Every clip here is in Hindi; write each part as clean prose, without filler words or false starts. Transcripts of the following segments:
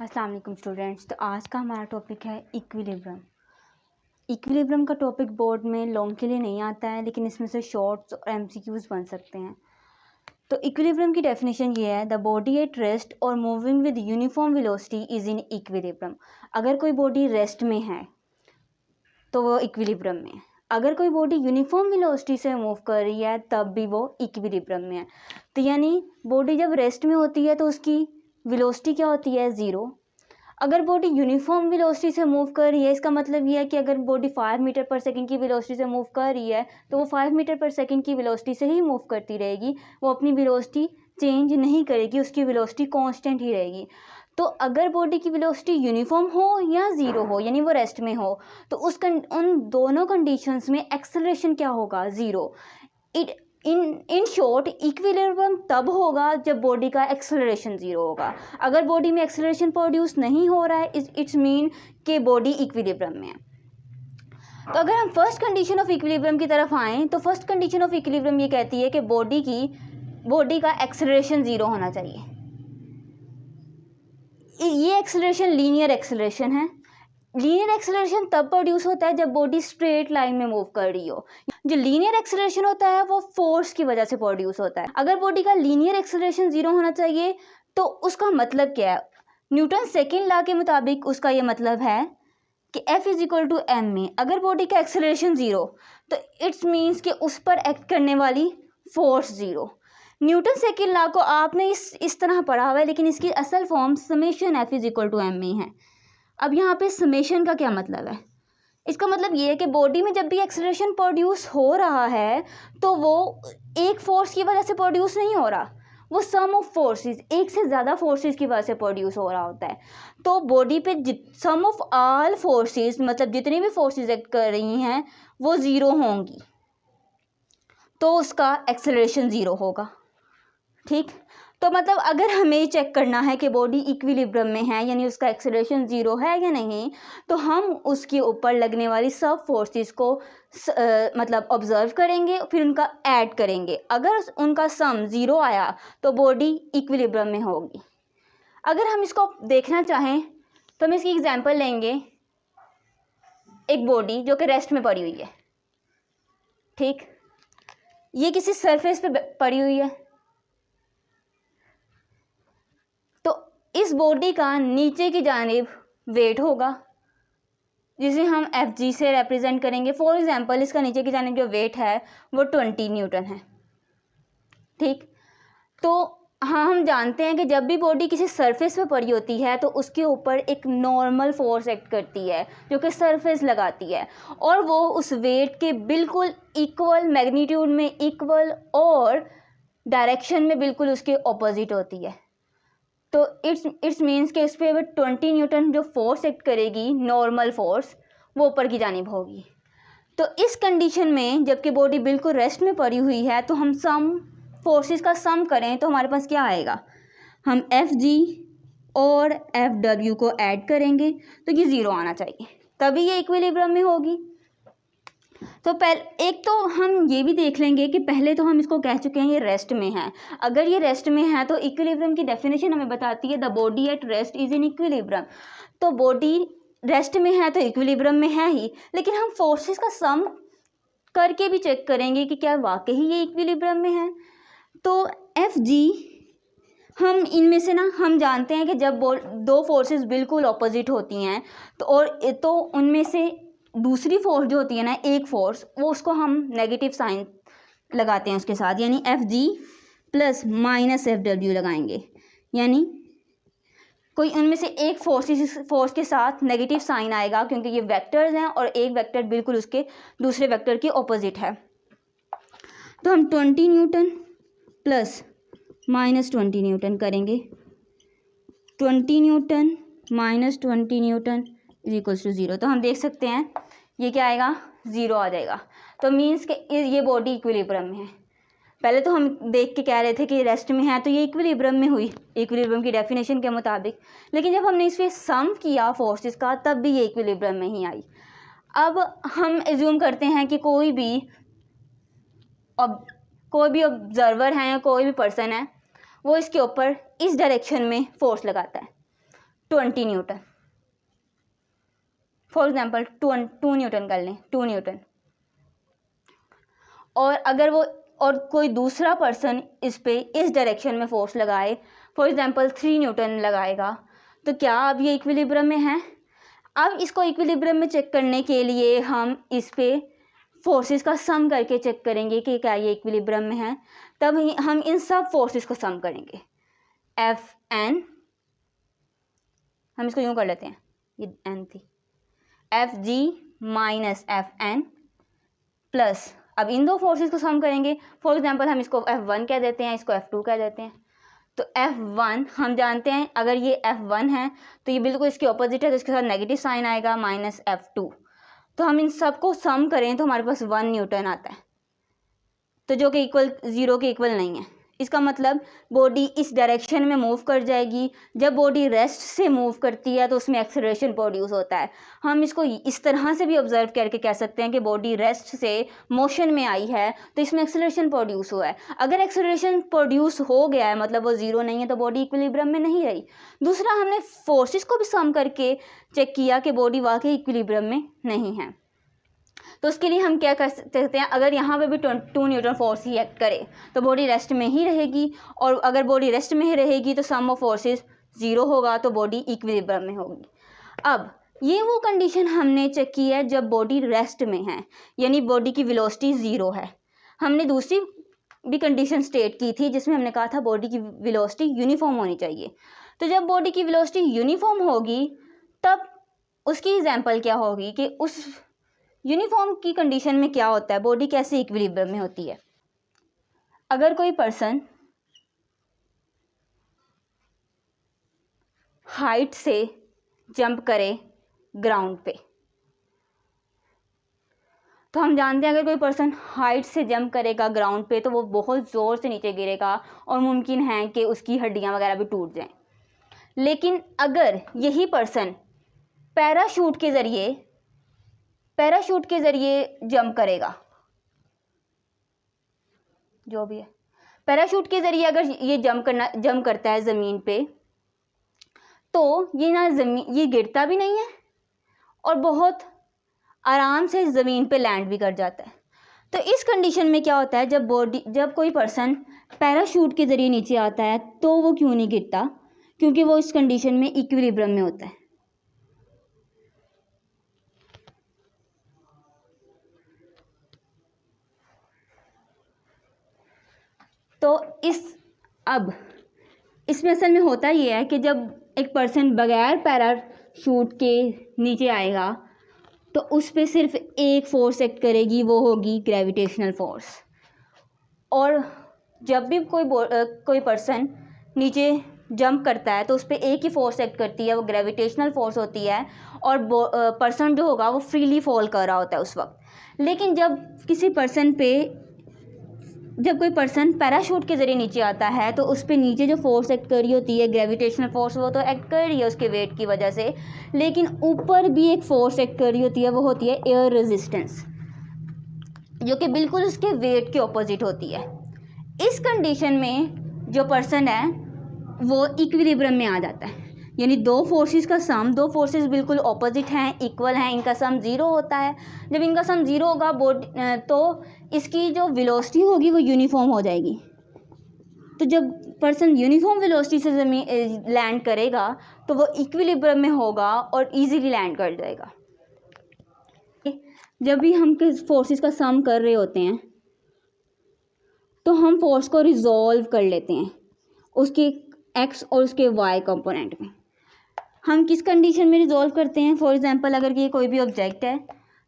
अस्सलाम वालेकुम स्टूडेंट्स। तो आज का हमारा टॉपिक है इक्विलिब्रियम। इक्विलिब्रियम का टॉपिक बोर्ड में लॉन्ग के लिए नहीं आता है, लेकिन इसमें से शॉर्ट्स और एमसीक्यूज बन सकते हैं। तो इक्विलिब्रियम की डेफिनेशन ये है, द बॉडी एट रेस्ट और moving with uniform velocity is in equilibrium. अगर कोई बॉडी रेस्ट में है तो वो इक्विलिब्रियम में है। अगर कोई बॉडी यूनिफॉर्म वेलोसिटी से मूव कर रही है तब भी वो इक्विलिब्रियम में है। तो यानी बॉडी जब रेस्ट में होती है तो उसकी वेलोसिटी क्या होती है, ज़ीरो। अगर बॉडी यूनिफॉर्म वेलोसिटी से मूव कर रही है, इसका मतलब ये है कि अगर बॉडी 5 मीटर पर सेकंड की वेलोसिटी से मूव कर रही है तो वो 5 मीटर पर सेकंड की वेलोसिटी से ही मूव करती रहेगी, वो अपनी वेलोसिटी चेंज नहीं करेगी, उसकी वेलोसिटी कांस्टेंट ही रहेगी। तो अगर बॉडी की वेलोसिटी यूनिफॉर्म हो या ज़ीरो हो, यानी वो रेस्ट में हो, तो उन दोनों कंडीशंस में एक्सेलरेशन क्या होगा, ज़ीरो। इन शॉर्ट इक्विलिब्रियम तब होगा जब बॉडी का एक्सेलरेशन ज़ीरो होगा। अगर बॉडी में एक्सेलरेशन प्रोड्यूस नहीं हो रहा है, इट्स मीन कि बॉडी इक्विलिब्रियम में है। तो अगर हम फर्स्ट कंडीशन ऑफ इक्विलिब्रियम की तरफ आएँ तो फर्स्ट कंडीशन ऑफ इक्विलिब्रियम ये कहती है कि बॉडी का एक्सेलरेशन ज़ीरो होना चाहिए। ये एक्सेलरेशन लीनियर एक्सेलरेशन है। लीनियर एक्सेलरेशन तब प्रोड्यूस होता है जब बॉडी स्ट्रेट लाइन में मूव कर रही हो। जो लीनियर एक्सेलरेशन होता है वो फोर्स की वजह से प्रोड्यूस होता है। अगर बॉडी का लीनियर एक्सेलरेशन ज़ीरो होना चाहिए तो उसका मतलब क्या है, न्यूटन सेकेंड लॉ के मुताबिक उसका ये मतलब है कि F is equal to M में अगर बॉडी का एक्सेलरेशन ज़ीरो तो इट्स मीन्स कि उस पर एक्ट करने वाली force zero. Newton second law को आपने इस तरह पढ़ा हुआ है, लेकिन इसकी असल form summation F is equal to M में है। अब यहाँ पे समेशन का क्या मतलब है, इसका मतलब ये है कि बॉडी में जब भी एक्सेलरेशन प्रोड्यूस हो रहा है तो वो एक फोर्स की वजह से प्रोड्यूस नहीं हो रहा, वो सम ऑफ फोर्सेस, एक से ज़्यादा फोर्सेस की वजह से प्रोड्यूस हो रहा होता है। तो बॉडी पे सम ऑफ ऑल फोर्सेस, मतलब जितनी भी फोर्सेस एक्ट कर रही हैं वो ज़ीरो होंगी, तो उसका एक्सेलरेशन ज़ीरो होगा। ठीक, तो मतलब अगर हमें चेक करना है कि बॉडी इक्विलिब्रियम में है, यानी उसका एक्सेलरेशन ज़ीरो है या नहीं, तो हम उसके ऊपर लगने वाली सब फोर्सेस को मतलब ऑब्जर्व करेंगे, फिर उनका ऐड करेंगे। अगर उनका सम ज़ीरो आया तो बॉडी इक्विलिब्रियम में होगी। अगर हम इसको देखना चाहें तो हम इसकी एग्जांपल लेंगे, एक बॉडी जो कि रेस्ट में पड़ी हुई है। ठीक, ये किसी सरफेस पे पड़ी हुई है, इस बॉडी का नीचे की जानिब वेट होगा जिसे हम Fg से रिप्रेजेंट करेंगे। फॉर एग्जांपल इसका नीचे की जानिब जो वेट है वो 20 न्यूटन है। ठीक, तो हाँ, हम जानते हैं कि जब भी बॉडी किसी सरफेस पे पड़ी होती है तो उसके ऊपर एक नॉर्मल फोर्स एक्ट करती है जो कि सरफेस लगाती है, और वो उस वेट के बिल्कुल इक्वल मैग्नीट्यूड में, इक्वल और डायरेक्शन में बिल्कुल उसके ऑपोजिट होती है। तो इट्स मीन्स कि इस पर 20 न्यूटन जो फोर्स एक्ट करेगी, नॉर्मल फोर्स, वो ऊपर की जानिब होगी। तो इस कंडीशन में जबकि बॉडी बिल्कुल रेस्ट में पड़ी हुई है तो हम सम फोर्सेस का सम करें तो हमारे पास क्या आएगा, हम Fg और Fw को ऐड करेंगे तो ये ज़ीरो आना चाहिए, तभी ये इक्विलिब्रियम में होगी। तो एक तो हम ये भी देख लेंगे कि पहले तो हम इसको कह चुके हैं ये रेस्ट में है। अगर ये रेस्ट में है तो इक्विलिब्रियम की डेफिनेशन हमें बताती है, the body at rest is in equilibrium. तो बॉडी रेस्ट में है तो इक्विलिब्रियम में है ही, लेकिन हम फोर्सेस का सम करके भी चेक करेंगे कि क्या वाकई ये इक्विलिब्रियम में है। तो Fg, हम इनमें से ना, हम जानते हैं कि जब दो फोर्सेस बिल्कुल ऑपोजिट होती हैं तो उनमें से दूसरी फोर्स जो होती है ना, एक फोर्स, वो उसको हम नेगेटिव साइन लगाते हैं उसके साथ, यानी Fg प्लस माइनस Fw लगाएंगे, यानी कोई उनमें से एक फोर्स के साथ नेगेटिव साइन आएगा क्योंकि ये वेक्टर्स हैं और एक वेक्टर बिल्कुल उसके दूसरे वेक्टर के ऑपोजिट है। तो हम 20 न्यूटन प्लस माइनस 20 न्यूटन करेंगे, 20 Newton minus 20 Newton is equals to zero. तो हम देख सकते हैं ये क्या आएगा, ज़ीरो आ जाएगा। तो मीन्स कि ये बॉडी इक्विलिब्रियम में है। पहले तो हम देख के कह रहे थे कि रेस्ट में है तो ये इक्विलिब्रियम में हुई, इक्विलिब्रियम की डेफिनेशन के मुताबिक, लेकिन जब हमने इस पर सम किया फोर्सेस का तब भी ये इक्विलिब्रियम में ही आई। अब हम एज्यूम करते हैं कि कोई भी ऑब्जर्वर है या कोई भी पर्सन है, वो इसके ऊपर इस डायरेक्शन में फोर्स लगाता है। 20 न्यूटन, फॉर एग्जाम्पल 2 न्यूटन कर लें, 2 न्यूटन। और अगर वो और कोई दूसरा पर्सन इस पे इस डायरेक्शन में फोर्स लगाए, फॉर एग्जाम्पल 3 न्यूटन लगाएगा, तो क्या अब ये इक्विलिब्रियम में है? अब इसको इक्विलिब्रियम में चेक करने के लिए हम इस पे फोर्सेस का सम करके चेक करेंगे कि क्या ये इक्विलिब्रियम में है। तब हम इन सब फोर्सेस को सम करेंगे। एफ एन, हम इसको यूं कर लेते हैं, ये एन थी, F G minus F N plus, अब इन दो फोर्सेस को सम करेंगे। फॉर एग्जांपल हम इसको F1 कह देते हैं, इसको F2 कह देते हैं। तो F1 हम जानते हैं, अगर ये F1 है तो ये बिल्कुल इसके ऑपोजिट है, तो इसके साथ नेगेटिव साइन आएगा, माइनस F2। तो हम इन सबको सम करें तो हमारे पास 1 न्यूटन आता है, तो जो कि इक्वल 0 के इक्वल नहीं है। इसका मतलब बॉडी इस डायरेक्शन में मूव कर जाएगी। जब बॉडी रेस्ट से मूव करती है तो उसमें एक्सेलरेशन प्रोड्यूस होता है। हम इसको इस तरह से भी ऑब्जर्व करके कह सकते हैं कि बॉडी रेस्ट से मोशन में आई है तो इसमें एक्सेलरेशन प्रोड्यूस हुआ है। अगर एक्सेलरेशन प्रोड्यूस हो गया है मतलब वो 0 नहीं है, तो बॉडी इक्विलिब्रियम में नहीं रही। दूसरा, हमने फोर्सेस को भी सम करके चेक किया कि बॉडी वाकई इक्विलिब्रियम में नहीं है। तो उसके लिए हम क्या कर सकते हैं, अगर यहाँ पे भी 2 न्यूटन फोर्स ही एक्ट करे तो बॉडी रेस्ट में ही रहेगी, और अगर बॉडी रेस्ट में ही रहेगी तो सम ऑफ फोर्सेस 0 होगा, तो बॉडी इक्विलिब्रियम में होगी। अब ये वो कंडीशन हमने चेक की है जब बॉडी रेस्ट में है, यानी बॉडी की वेलोसिटी 0 है। हमने दूसरी भी कंडीशन स्टेट की थी जिसमें हमने कहा था बॉडी की वेलोसिटी यूनिफॉर्म होनी चाहिए। तो जब बॉडी की वेलोसिटी यूनिफॉर्म होगी तब उसकी एग्जाम्पल क्या होगी कि उस यूनिफॉर्म की कंडीशन में क्या होता है, बॉडी कैसे इक्विलिब्रियम में होती है। अगर कोई पर्सन हाइट से जंप करे ग्राउंड पे, तो हम जानते हैं अगर कोई पर्सन हाइट से जंप करेगा ग्राउंड पे तो वो बहुत ज़ोर से नीचे गिरेगा और मुमकिन है कि उसकी हड्डियां वगैरह भी टूट जाएं। लेकिन अगर यही पर्सन पैराशूट के ज़रिए जंप करेगा, जो भी है, पैराशूट के ज़रिए अगर ये जंप करता है ज़मीन पे, तो ये गिरता भी नहीं है और बहुत आराम से ज़मीन पे लैंड भी कर जाता है। तो इस कंडीशन में क्या होता है, जब कोई पर्सन पैराशूट के ज़रिए नीचे आता है तो वो क्यों नहीं गिरता? क्योंकि वो इस कंडीशन में इक्विलिब्रियम में होता है। तो इसमें असल में होता ये है कि जब एक पर्सन बगैर पैराशूट के नीचे आएगा तो उस पर सिर्फ एक फोर्स एक्ट करेगी, वो होगी ग्रेविटेशनल फोर्स। और जब भी कोई पर्सन नीचे जंप करता है तो उस पर एक ही फोर्स एक्ट करती है, वो ग्रेविटेशनल फोर्स होती है, और पर्सन जो होगा वो फ्रीली फॉल कर रहा होता है उस वक्त। लेकिन जब कोई पर्सन पैराशूट के ज़रिए नीचे आता है तो उस पर नीचे जो फोर्स एक्ट कर रही होती है ग्रेविटेशनल फोर्स, वो तो एक्ट कर रही है उसके वेट की वजह से, लेकिन ऊपर भी एक फोर्स एक्ट कर रही होती है, वो होती है एयर रेजिस्टेंस, जो कि बिल्कुल उसके वेट के ऑपोजिट होती है। इस कंडीशन में जो पर्सन है वो इक्विलिब्रियम में आ जाता है, यानी दो फोर्सेस का सम, दो फोर्सेस बिल्कुल ऑपोजिट हैं, इक्वल हैं, इनका सम 0 होता है। जब इनका सम 0 होगा तो इसकी जो वेलोसिटी होगी वो यूनिफॉर्म हो जाएगी। तो जब पर्सन यूनिफॉर्म वेलोसिटी से ज़मीन लैंड करेगा तो वो इक्विलिब्रियम में होगा और इजीली लैंड कर जाएगा। जब भी हम फोर्सेस का सम कर रहे होते हैं तो हम फोर्स को रिजॉल्व कर लेते हैं उसके एक्स और उसके वाई कंपोनेंट में। हम किस कंडीशन में रिजॉल्व करते हैं? फॉर एग्जांपल अगर ये कोई भी ऑब्जेक्ट है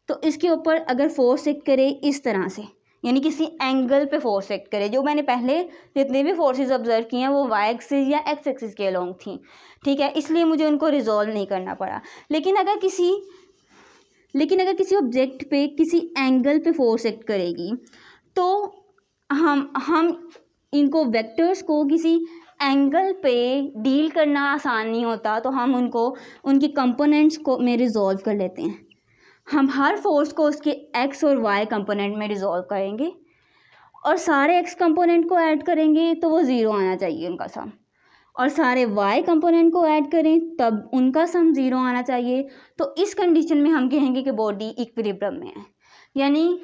तो इसके ऊपर अगर फोर्स एक्ट करे इस तरह से, यानी किसी एंगल पे फोर्स एक्ट करे, जो मैंने पहले जितने भी फोर्सेस ऑब्जर्व किए हैं वो वाई एक्सिस या एक्स एक्सिस के अलोंग थी, ठीक है, इसलिए मुझे उनको रिजॉल्व नहीं करना पड़ा। लेकिन अगर किसी ऑब्जेक्ट पे किसी एंगल पे फोर्स एक्ट करेगी तो हम इनको वेक्टर्स को किसी एंगल पे डील करना आसान नहीं होता, तो हम उनको उनकी कंपोनेंट्स को में रिजॉल्व कर लेते हैं। हम हर फोर्स को उसके एक्स और वाई कंपोनेंट में रिजॉल्व करेंगे और सारे एक्स कंपोनेंट को ऐड करेंगे तो वो 0 आना चाहिए उनका सम। और सारे y कंपोनेंट को ऐड करें तब उनका सम 0 आना चाहिए। तो इस कंडीशन में हम कहेंगे कि बॉडी इक्विलिब्रियम में है। यानी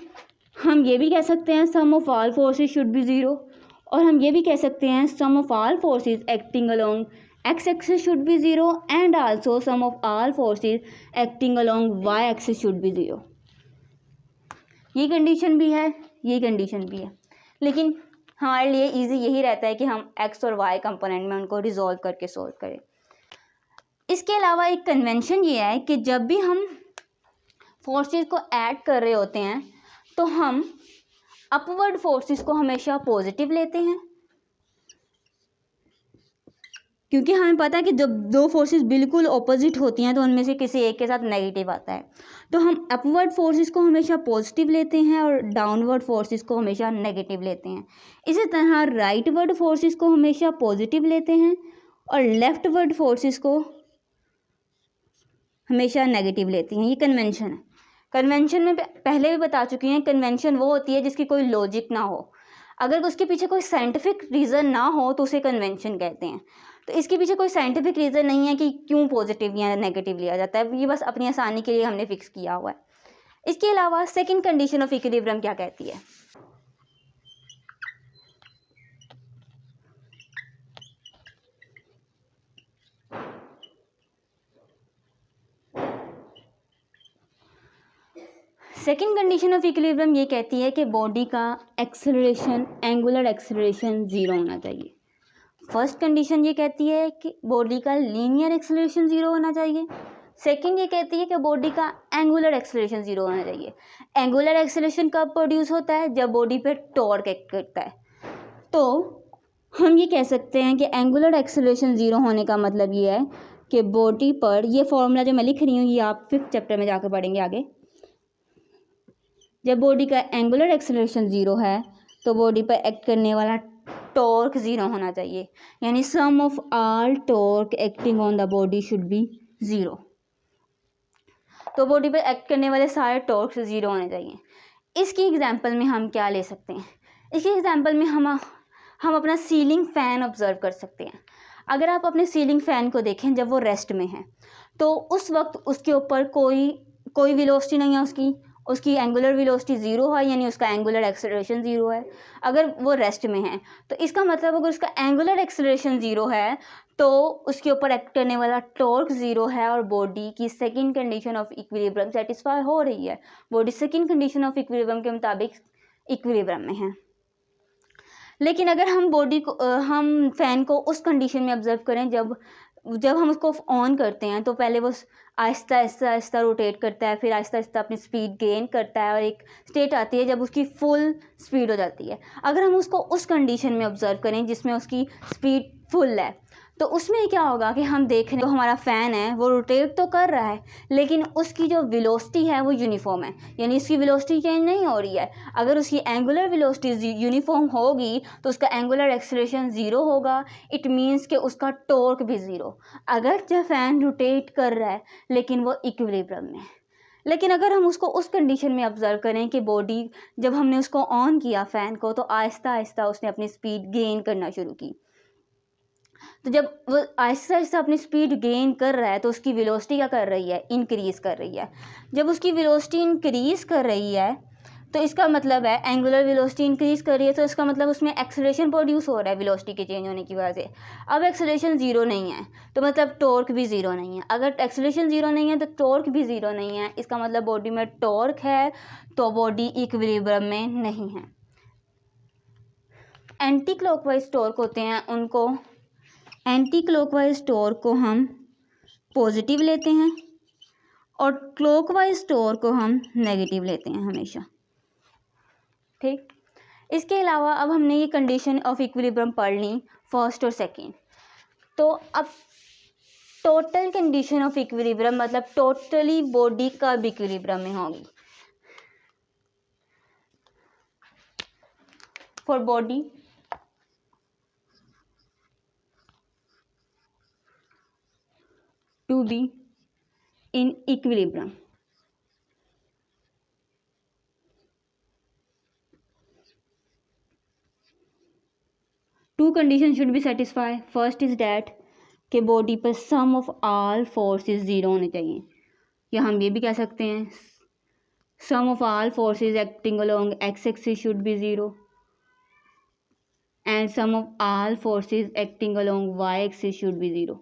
हम ये भी कह सकते हैं sum of all forces should be 0, और हम ये भी कह सकते हैं sum of all forces acting along x axis should be 0 and also sum of all forces acting along y axis should be 0। ये कंडीशन भी है, ये कंडीशन भी है, लेकिन हमारे लिए इजी यही रहता है कि हम x और y कंपोनेंट में उनको रिजॉल्व करके सोल्व करें। इसके अलावा एक कन्वेंशन ये है कि जब भी हम फोर्सेस को ऐड कर रहे होते हैं तो हम अपवर्ड फोर्सेस को हमेशा पॉजिटिव लेते हैं, क्योंकि हमें पता है कि जब दो फोर्सेस बिल्कुल ऑपोजिट होती हैं तो उनमें से किसी एक के साथ नेगेटिव आता है। तो हम अपवर्ड फोर्सेस को हमेशा पॉजिटिव लेते हैं और डाउनवर्ड फोर्सेस को हमेशा नेगेटिव लेते हैं। इसी तरह राइटवर्ड फोर्सेस को हमेशा पॉजिटिव लेते हैं और लेफ्टवर्ड फोर्सेस को हमेशा नेगेटिव लेते हैं। ये कन्वेंशन है। कन्वेंशन में पहले भी बता चुकी हैं, कन्वेंशन वो होती है जिसकी कोई लॉजिक ना हो। अगर उसके पीछे कोई साइंटिफिक रीज़न ना हो तो उसे कन्वेंशन कहते हैं। तो इसके पीछे कोई साइंटिफिक रीज़न नहीं है कि क्यों पॉजिटिव या नेगेटिव लिया जाता है, ये बस अपनी आसानी के लिए हमने फिक्स किया हुआ है। इसके अलावा सेकंड कंडीशन ऑफ इक्विलिब्रियम क्या कहती है? सेकंड कंडीशन ऑफ इक्विलिब्रियम ये कहती है कि बॉडी का एक्सेलरेशन, एंगुलर एक्सेलरेशन 0 होना चाहिए। फर्स्ट कंडीशन ये कहती है कि बॉडी का लीनियर एक्सेलरेशन 0 होना चाहिए। सेकंड ये कहती है कि बॉडी का एंगुलर एक्सेलरेशन 0 होना चाहिए। एंगुलर एक्सेलरेशन कब प्रोड्यूस होता है? जब बॉडी पे टॉर्क एक्ट करता है। तो हम ये कह सकते हैं कि एंगुलर एक्सेलरेशन 0 होने का मतलब ये है कि बॉडी पर, ये फॉर्मूला जो मैं लिख रही हूँ ये आप 5th चैप्टर में जाकर पढ़ेंगे आगे। जब बॉडी का एंगुलर एक्सेलरेशन 0 है तो बॉडी पर एक्ट करने वाला टॉर्क 0 होना चाहिए, यानी sum of all torque acting on the body should be 0। तो बॉडी पर एक्ट करने वाले सारे टॉर्क 0 होने चाहिए। इसकी एग्जांपल में हम क्या ले सकते हैं? इसकी एग्जांपल में हम अपना सीलिंग फ़ैन ऑब्जर्व कर सकते हैं। अगर आप अपने सीलिंग फ़ैन को देखें जब वो रेस्ट में है तो उस वक्त उसके ऊपर कोई वेलोसिटी नहीं है, उसकी एंगुलर वेलोसिटी 0 है, यानी उसका एंगुलर एक्सेलरेशन 0 है। अगर वो रेस्ट में है तो इसका मतलब अगर उसका एंगुलर एक्सेलरेशन 0 है तो उसके ऊपर एक्ट करने वाला टॉर्क 0 है और बॉडी की second condition of equilibrium satisfy हो रही है। Body second condition of equilibrium के मुताबिक इक्विलिब्रियम में है। लेकिन अगर हम फ़ैन को उस कंडीशन में ऑब्जर्व करें जब हम उसको ऑन करते हैं तो पहले वो आहिस्ता आहिस्ता आहिस्ता रोटेट करता है, फिर आहिस्ता आहिस्ता अपनी स्पीड गेन करता है और एक स्टेट आती है जब उसकी फुल स्पीड हो जाती है। अगर हम उसको उस कंडीशन में ऑब्जर्व करें जिसमें उसकी स्पीड फुल है तो उसमें क्या होगा कि हम देख रहे हैं जो हमारा फ़ैन है वो रोटेट तो कर रहा है लेकिन उसकी जो वेलोसिटी है वो यूनिफॉर्म है, यानी इसकी वेलोसिटी चेंज नहीं हो रही है। अगर उसकी एंगुलर वेलोसिटी यूनिफॉर्म होगी तो उसका एंगुलर एक्सेलरेशन 0 होगा। इट मीन्स कि उसका टॉर्क भी 0। अगर जब फ़ैन रोटेट कर रहा है लेकिन वो इक्विलिब्रियम में है। लेकिन अगर हम उसको उस कंडीशन में ऑब्जर्व करें कि बॉडी, जब हमने उसको ऑन किया फ़ैन को तो आहिस्ता आहिस्ता उसने अपनी स्पीड गेन करना शुरू की। तो जब वो आहिस्ता आहिस्ता अपनी स्पीड गेन कर रहा है तो उसकी वेलोसिटी क्या कर रही है? इंक्रीज़ कर रही है। जब उसकी वेलोसिटी इंक्रीज़ कर रही है तो इसका मतलब है एंगुलर वेलोसिटी इंक्रीज़ कर रही है तो इसका मतलब उसमें एक्सेलरेशन प्रोड्यूस हो रहा है वेलोसिटी के चेंज होने की वजह से। अब एक्सेलरेशन 0 नहीं है तो मतलब टॉर्क भी 0 नहीं है। अगर एक्सेलरेशन 0 नहीं है तो टॉर्क भी 0 नहीं है। इसका मतलब बॉडी में टॉर्क है तो बॉडी इक्विलिब्रियम में नहीं है। एंटी क्लॉकवाइज टॉर्क होते हैं, उनको एंटी क्लॉकवाइज टॉर्क को हम पॉजिटिव लेते हैं और क्लॉकवाइज टॉर्क को हम नेगेटिव लेते हैं हमेशा। ठीक, इसके अलावा अब हमने ये कंडीशन ऑफ इक्विलिब्रियम पढ़ ली, फर्स्ट और सेकंड। तो अब टोटल कंडीशन ऑफ इक्विलिब्रियम मतलब टोटली बॉडी कब इक्विलिब्रियम में होगी? For body to be in equilibrium, 2 condition should be satisfy. First is that कि बॉडी पर sum of all forces zero होने चाहिए, या हम ये भी कह सकते हैं sum of all forces acting along X axis should be zero and sum of all forces acting along Y axis should be zero.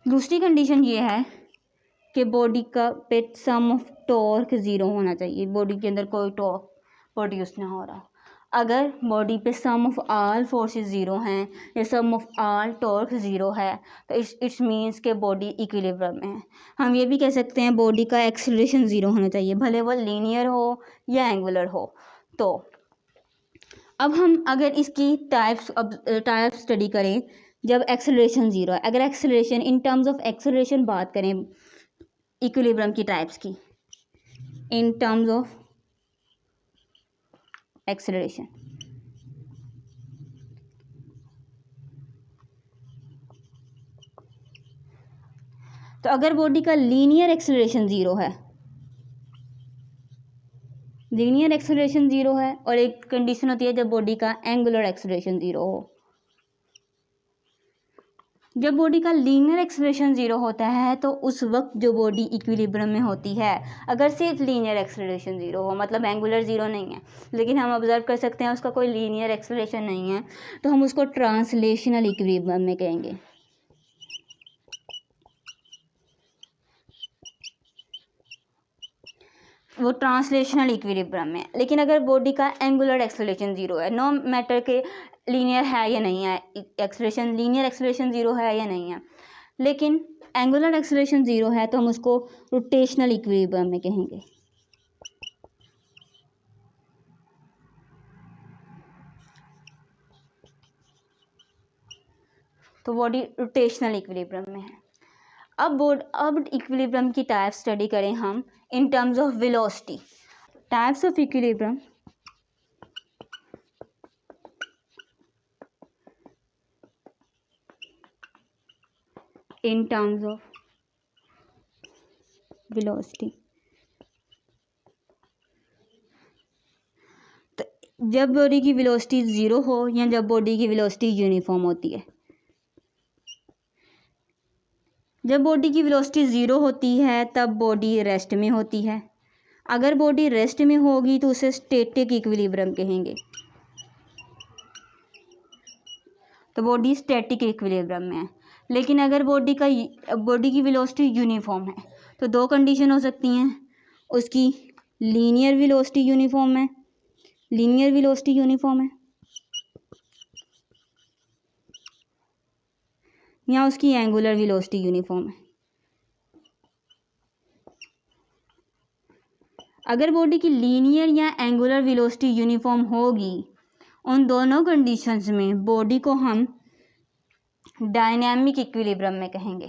दूसरी कंडीशन ये है कि बॉडी का पे सम ऑफ टॉर्क ज़ीरो होना चाहिए, बॉडी के अंदर कोई टॉर्क प्रोड्यूस ना हो रहा. अगर बॉडी पे सम ऑफ ऑल फोर्सेस ज़ीरो हैं या सम ऑफ ऑल टॉर्क ज़ीरो है तो इट्स मीन्स के बॉडी इक्विलिब्रियम में है. हम ये भी कह सकते हैं बॉडी का एक्सेलरेशन ज़ीरो होना चाहिए, भले वो लीनियर हो या एंगुलर हो. तो अब हम अगर इसकी टाइप स्टडी करें जब एक्सेलरेशन ज़ीरो है. अगर acceleration in terms of acceleration बात करें इक्विलिब्रियम की टाइप्स की इन टर्म्स ऑफ एक्सेलरेशन, तो अगर बॉडी का लीनियर एक्सेलरेशन ज़ीरो है, लीनियर एक्सेलरेशन ज़ीरो है, और एक कंडीशन होती है जब बॉडी का एंगुलर एक्सेलरेशन ज़ीरो हो. जब बॉडी का लीनियर एक्सेलरेशन ज़ीरो होता है तो उस वक्त जो बॉडी इक्विलिब्रियम में होती है, अगर सिर्फ लीनियर एक्सेलरेशन ज़ीरो हो, मतलब एंगुलर ज़ीरो नहीं है लेकिन हम ऑब्जर्व कर सकते हैं उसका कोई लीनियर एक्सेलरेशन नहीं है, तो हम उसको ट्रांसलेशनल इक्विलिब्रियम में कहेंगे. वो ट्रांसलेशनल इक्विलिब्रियम में. लेकिन अगर बॉडी का एंगुलर एक्सेलरेशन ज़ीरो है, नो मैटर के लीनियर है या नहीं है, एक्सेलरेशन लीनियर एक्सेलरेशन ज़ीरो है या नहीं है, लेकिन एंगुलर एक्सेलरेशन ज़ीरो है तो हम उसको रोटेशनल इक्विलिब्रियम में कहेंगे. तो बॉडी रोटेशनल इक्विलिब्रियम में है. अब इक्विलिब्रियम की टाइप स्टडी करें हम in terms of velocity. Types of equilibrium in terms of velocity. तो जब बॉडी की वेलोसिटी ज़ीरो हो या जब बॉडी की वेलोसिटी यूनिफॉर्म होती है. जब बॉडी की वेलोसिटी ज़ीरो होती है तब बॉडी रेस्ट में होती है. अगर बॉडी रेस्ट में होगी तो उसे स्टैटिक इक्विलिब्रियम कहेंगे. तो बॉडी स्टैटिक इक्विलिब्रियम में है. लेकिन अगर बॉडी की वेलोसिटी यूनिफॉर्म है तो दो कंडीशन हो सकती हैं, उसकी लीनियर वेलोसिटी यूनिफॉर्म है, या उसकी एंगुलर वेलोसिटी यूनिफॉर्म है. अगर बॉडी की लीनियर या एंगुलर वेलोसिटी यूनिफॉर्म होगी, उन दोनों कंडीशंस में बॉडी को हम डायनामिक इक्विलिब्रियम में कहेंगे.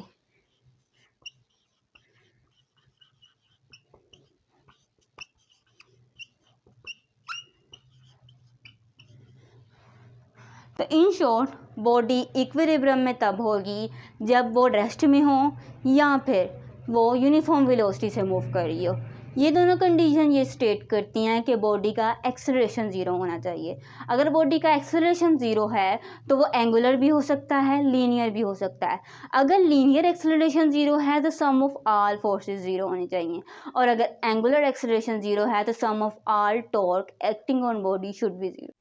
तो इन शॉर्ट बॉडी इक्विलिब्रियम में तब होगी जब वो रेस्ट में हो या फिर वो यूनिफॉर्म वेलोसिटी से मूव कर रही हो. ये दोनों कंडीशन ये स्टेट करती हैं कि बॉडी का एक्सेलरेशन ज़ीरो होना चाहिए. अगर बॉडी का एक्सेलरेशन ज़ीरो है तो वो एंगुलर भी हो सकता है, लीनियर भी हो सकता है. अगर लीनियर एक्सेलरेशन ज़ीरो है तो sum of all forces zero होनी चाहिए, और अगर एंगुलर एक्सेलरेशन ज़ीरो है तो sum of all torque acting on body should be zero.